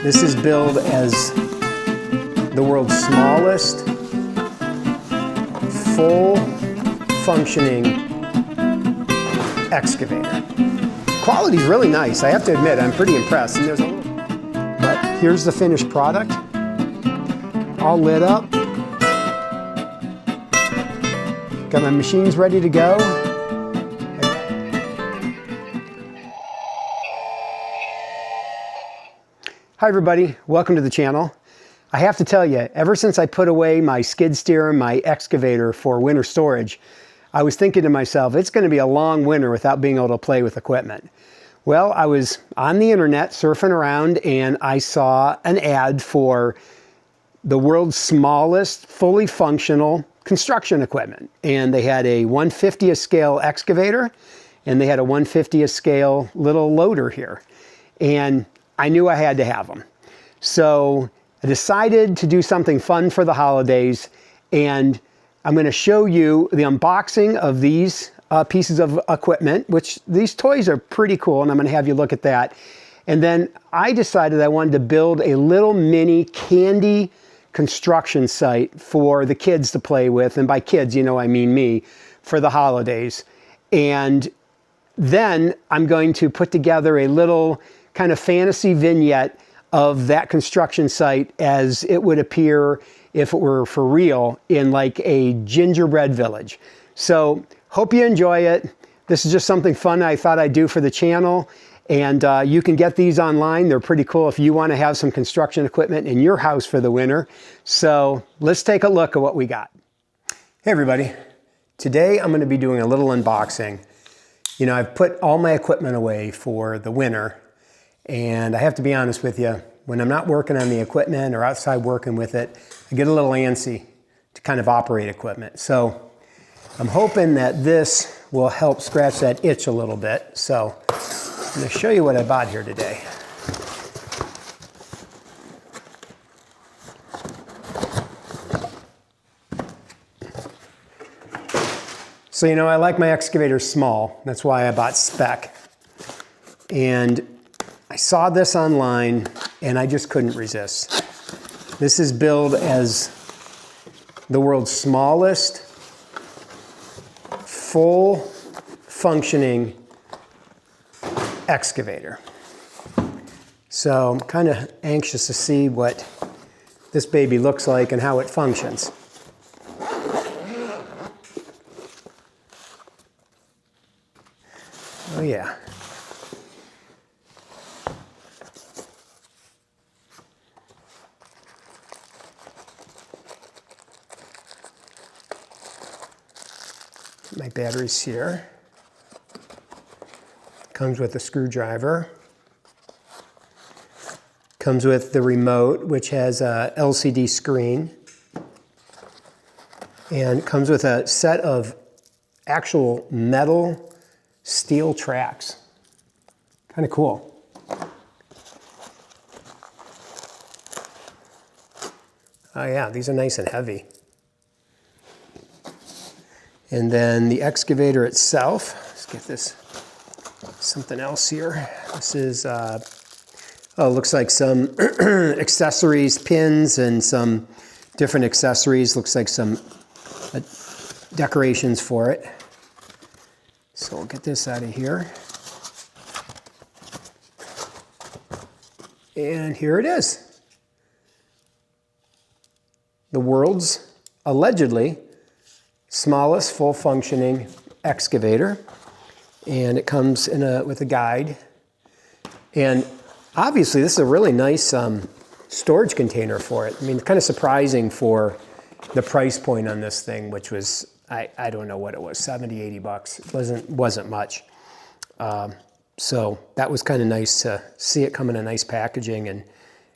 This is billed as the world's smallest, full functioning excavator. Quality's really nice, I have to admit, I'm pretty impressed. And there's a little, but here's the finished product, all lit up. Got my machines ready to go. Hi everybody, welcome to the channel. I have to tell you, ever since I put away my skid steer and my excavator for winter storage, I was thinking to myself, it's going to be a long winter without being able to play with equipment. Well, I was on the internet surfing around and I saw an ad for the world's smallest, fully functional construction equipment. And they had a 1/50th scale excavator and they had a 1/50th scale little loader here. And I knew I had to have them. So I decided to do something fun for the holidays, and I'm going to show you the unboxing of these pieces of equipment, which these toys are pretty cool, and I'm going to have you look at that. And then I decided I wanted to build a little mini candy construction site for the kids to play with, and by kids, you know, I mean me, for the holidays. And then I'm going to put together a little kind of fantasy vignette of that construction site as it would appear if it were for real in like a gingerbread village. So hope you enjoy it. This is just something fun I thought I'd do for the channel. And you can get these online. They're pretty cool if you want to have some construction equipment in your house for the winter. So let's take a look at what we got. Hey everybody. Today I'm going to be doing a little unboxing. You know, I've put all my equipment away for the winter. And I have to be honest with you, when I'm not working on the equipment or outside working with it, I get a little antsy to kind of operate equipment. So I'm hoping that this will help scratch that itch a little bit. So I'm going to show you what I bought here today. So, you know, I like my excavator small. That's why I bought Spec. And I saw this online and I just couldn't resist. This is billed as the world's smallest, full functioning excavator. So I'm kind of anxious to see what this baby looks like and how it functions. Oh yeah. My batteries here. Comes with a screwdriver. Comes with the remote, which has a LCD screen. And comes with a set of actual metal steel tracks. Kind of cool. Oh yeah, these are nice and heavy. And then the excavator itself, let's get this, something else here. This is, looks like some accessories, pins and some different accessories. Looks like some decorations for it. So we'll get this out of here. And here it is. The world's, allegedly, smallest full functioning excavator, and it comes in with a guide. And obviously this is a really nice storage container for it. I mean, it's kind of surprising for the price point on this thing, which was, I don't know what it was, 70, 80 bucks. It wasn't much. So that was kind of nice to see it come in a nice packaging. And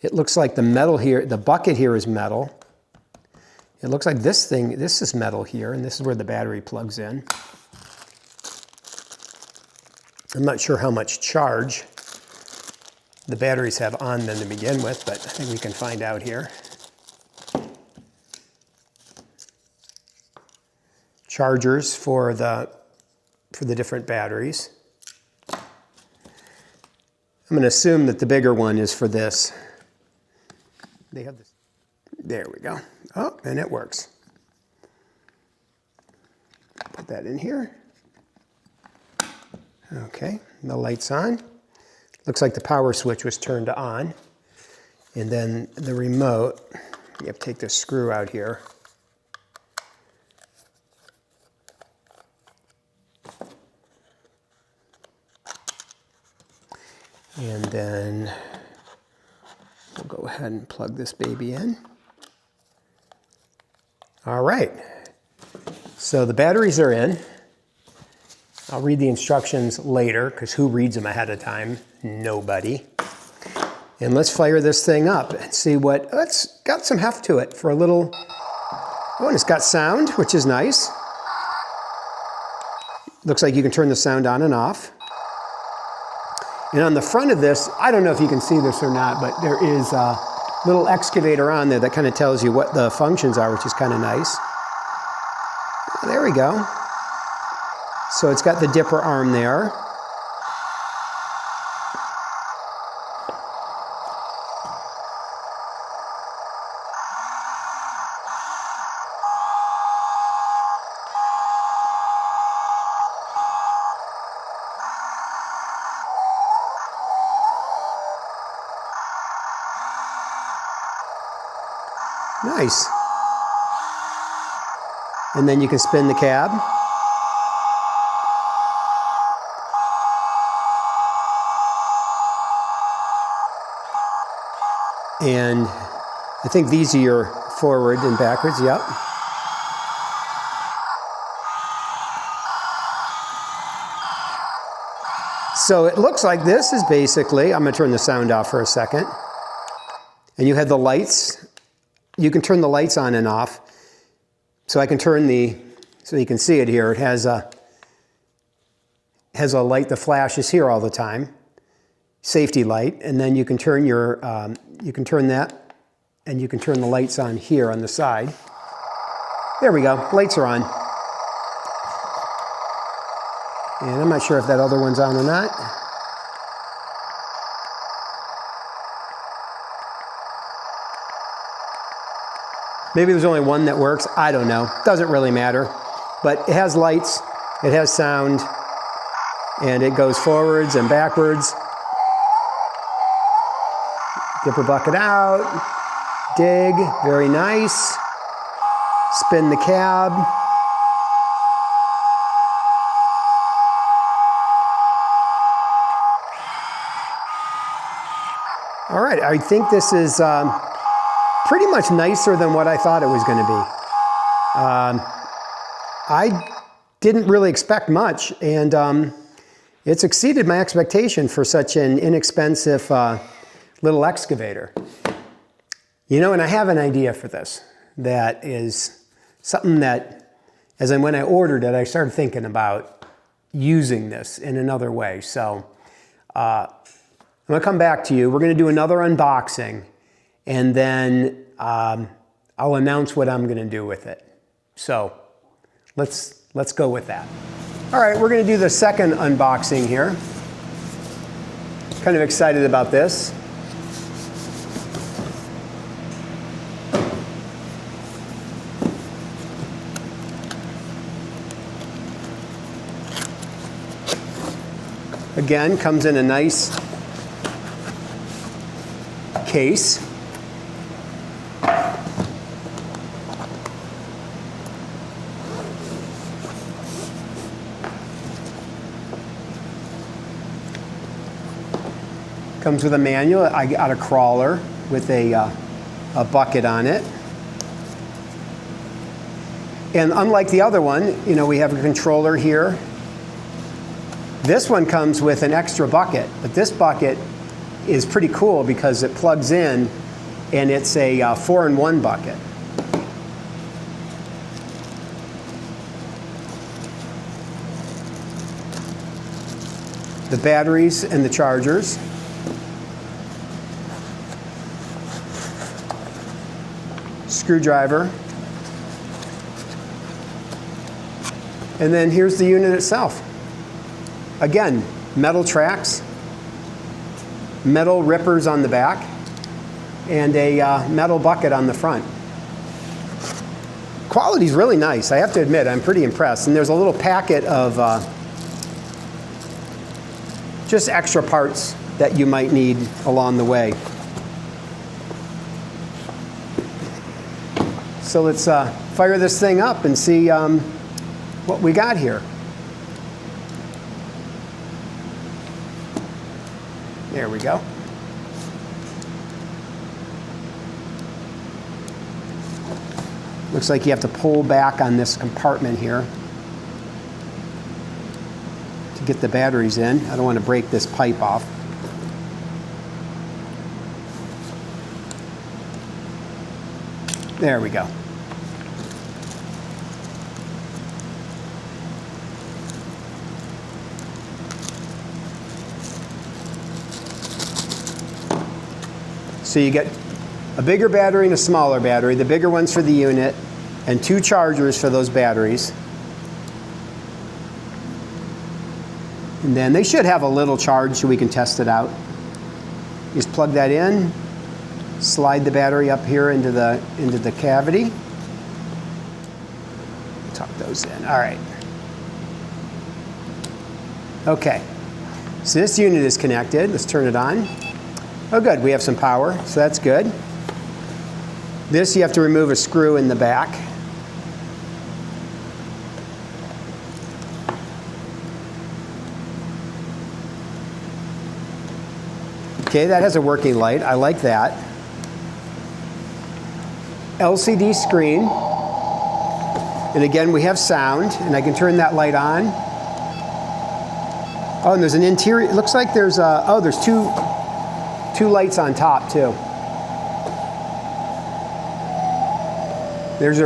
it looks like the metal here, the bucket here is metal. It looks like this thing, this is metal here, and this is where the battery plugs in. I'm not sure how much charge the batteries have on them to begin with, but I think we can find out here. Chargers for the different batteries. I'm going to assume that the bigger one is for this. They have this. There we go. Oh, and it works. Put that in here. Okay, the light's on. Looks like the power switch was turned on. And then the remote, you have to take this screw out here. And then we'll go ahead and plug this baby in. All right, so the batteries are in. I'll read the instructions later, because who reads them ahead of time? Nobody. And let's fire this thing up and see what, oh, it's got some heft to it for a little, oh, and it's got sound, which is nice. Looks like you can turn the sound on and off. And on the front of this, I don't know if you can see this or not, but there is a little excavator on there that kind of tells you what the functions are, which is kind of nice. There we go. So it's got the dipper arm there. Nice. And then you can spin the cab. And I think these are your forward and backwards, yep. So it looks like this is basically, I'm going to turn the sound off for a second. And you have the lights. You can turn the lights on and off. So I can turn the, so you can see it here. It has a light that flashes here all the time. Safety light. And then you can turn your, you can turn that, and you can turn the lights on here on the side. There we go. Lights are on. And I'm not sure if that other one's on or not. Maybe there's only one that works. I don't know. Doesn't really matter. But it has lights, it has sound, and it goes forwards and backwards. Dipper bucket out, dig, very nice. Spin the cab. All right, I think this is pretty much nicer than what I thought it was going to be. I didn't really expect much, and it's exceeded my expectation for such an inexpensive little excavator. You know, and I have an idea for this that is something that, when I ordered it, I started thinking about using this in another way. So I'm going to come back to you. We're going to do another unboxing, and then I'll announce what I'm going to do with it. So let's go with that. All right, we're going to do the second unboxing here. Kind of excited about this. Again, comes in a nice case. Comes with a manual. I got a crawler with a bucket on it. And unlike the other one, you know, we have a controller here. This one comes with an extra bucket, but this bucket is pretty cool because it plugs in and it's a 4-in-1 bucket. The batteries and the chargers. Screwdriver. And then here's the unit itself. Again, metal tracks, metal rippers on the back. and a metal bucket on the front. Quality's really nice. I have to admit, I'm pretty impressed. And there's a little packet of just extra parts that you might need along the way. So let's fire this thing up and see what we got here. There we go. Looks like you have to pull back on this compartment here to get the batteries in. I don't want to break this pipe off. There we go. So you get a bigger battery and a smaller battery. The bigger one's for the unit, and 2 chargers for those batteries. And then they should have a little charge so we can test it out. Just plug that in, slide the battery up here into the cavity. Tuck those in. All right. Okay. So this unit is connected. Let's turn it on. Oh, good. We have some power, so that's good. This, you have to remove a screw in the back. Okay, that has a working light. I like that. LCD screen. And again, we have sound, and I can turn that light on. Oh, and there's an interior. It looks like there's there's two lights on top too. There's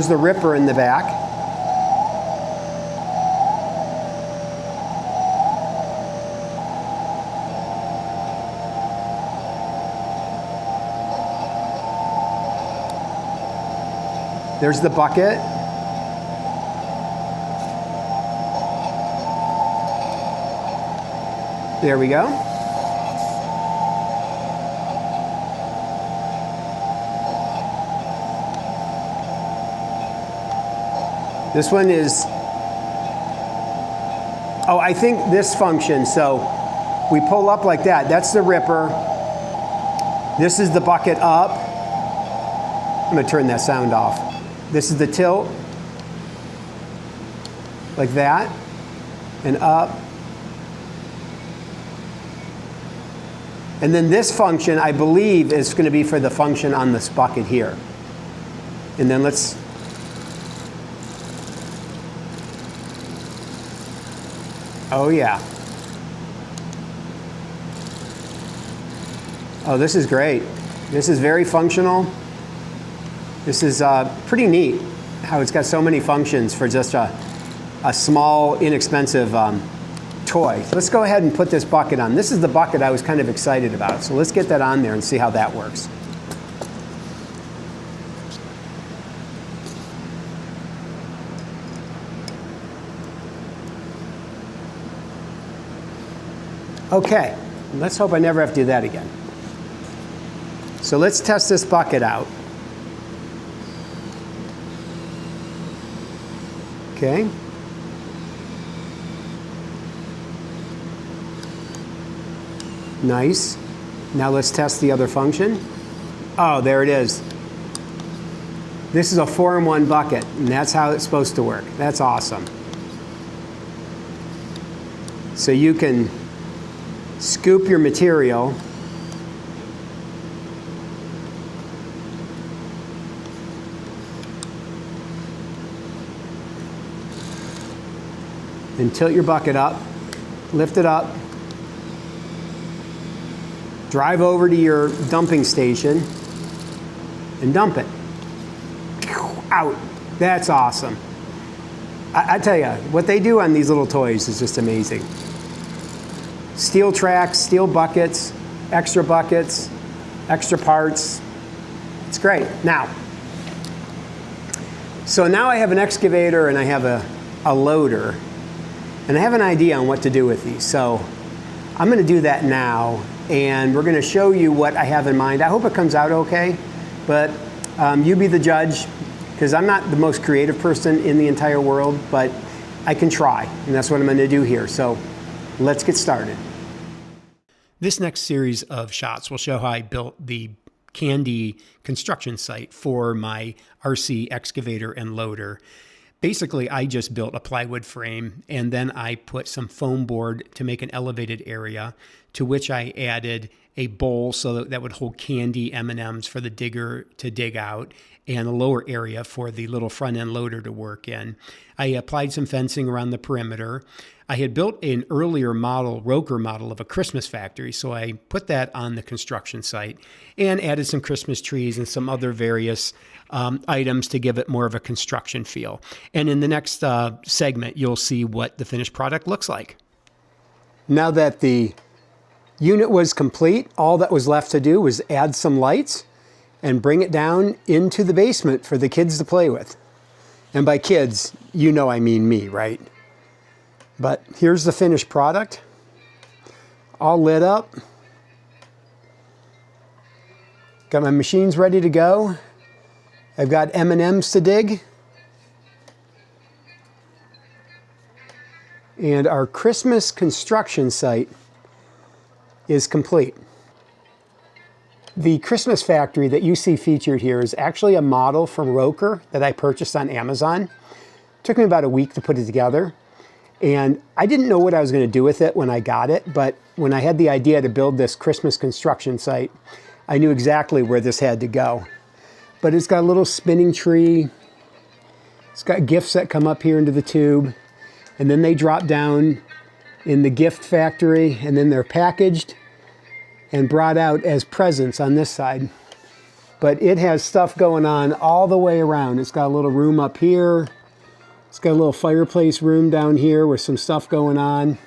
the ripper in the back. There's the bucket. There we go. This one is, oh, I think this function, so we pull up like that. That's the ripper. This is the bucket up. I'm going to turn that sound off. This is the tilt, like that, and up. And then this function, I believe, is going to be for the function on this bucket here. And then let's, oh yeah. Oh, this is great. This is very functional. This is pretty neat how it's got so many functions for just a small, inexpensive toy. So let's go ahead and put this bucket on. This is the bucket I was kind of excited about. So let's get that on there and see how that works. Okay, let's hope I never have to do that again. So let's test this bucket out. Okay. Nice. Now let's test the other function. Oh, there it is. This is a 4-in-1 bucket, and that's how it's supposed to work. That's awesome. So you can scoop your material. And tilt your bucket up, lift it up, drive over to your dumping station and dump it. Out. That's awesome. I tell you, what they do on these little toys is just amazing. Steel tracks, steel buckets, extra parts. It's great. Now, so now I have an excavator and I have a loader. And I have an idea on what to do with these. So I'm going to do that now, and we're going to show you what I have in mind. I hope it comes out okay, but you be the judge, because I'm not the most creative person in the entire world, but I can try, and that's what I'm going to do here. So let's get started. This next series of shots will show how I built the candy construction site for my RC excavator and loader. Basically, I just built a plywood frame, and then I put some foam board to make an elevated area, to which I added a bowl so that would hold candy M&Ms for the digger to dig out, and a lower area for the little front end loader to work in. I applied some fencing around the perimeter. I had built an earlier model, ROKR model of a Christmas factory, so I put that on the construction site and added some Christmas trees and some other various items to give it more of a construction feel. And in the next segment, you'll see what the finished product looks like. Now that the unit was complete, all that was left to do was add some lights and bring it down into the basement for the kids to play with. And by kids, you know I mean me, right? But here's the finished product, all lit up. Got my machines ready to go. I've got M&Ms to dig. And our Christmas construction site is complete. The Christmas factory that you see featured here is actually a model from ROKR that I purchased on Amazon. It took me about a week to put it together. And I didn't know what I was going to do with it when I got it, but when I had the idea to build this Christmas construction site, I knew exactly where this had to go. But it's got a little spinning tree. It's got gifts that come up here into the tube, and then they drop down in the gift factory, and then they're packaged and brought out as presents on this side. But it has stuff going on all the way around. It's got a little room up here. It's got a little fireplace room down here with some stuff going on.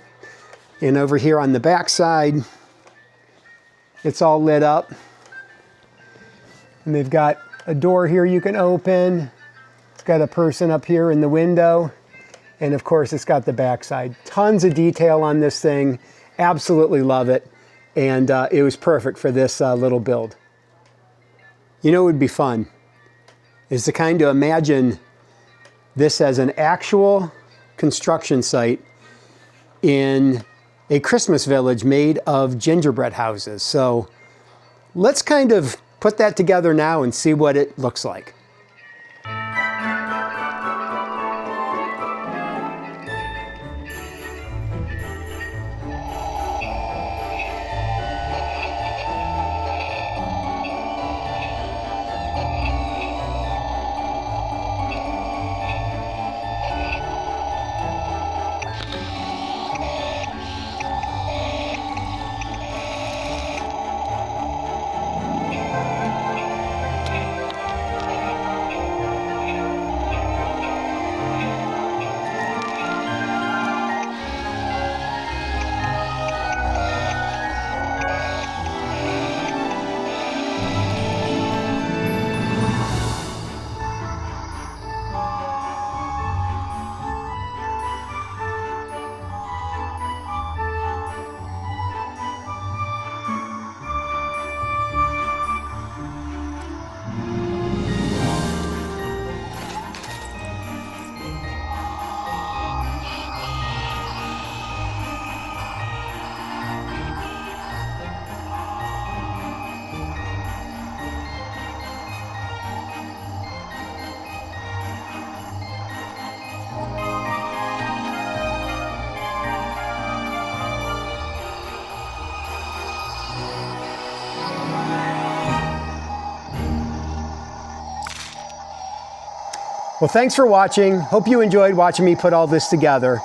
And over here on the back side, it's all lit up. And they've got a door here you can open. It's got a person up here in the window. And of course, it's got the back side. Tons of detail on this thing. Absolutely love it. And it was perfect for this little build. You know what would be fun is to kind of imagine this as an actual construction site in a Christmas village made of gingerbread houses. So let's kind of put that together now and see what it looks like. Well, thanks for watching. Hope you enjoyed watching me put all this together.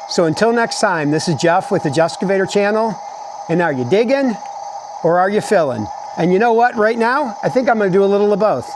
So until next time, this is Jeff with the JEFFSCAVATOR channel. And are you digging or are you filling? And you know what, right now, I think I'm gonna do a little of both.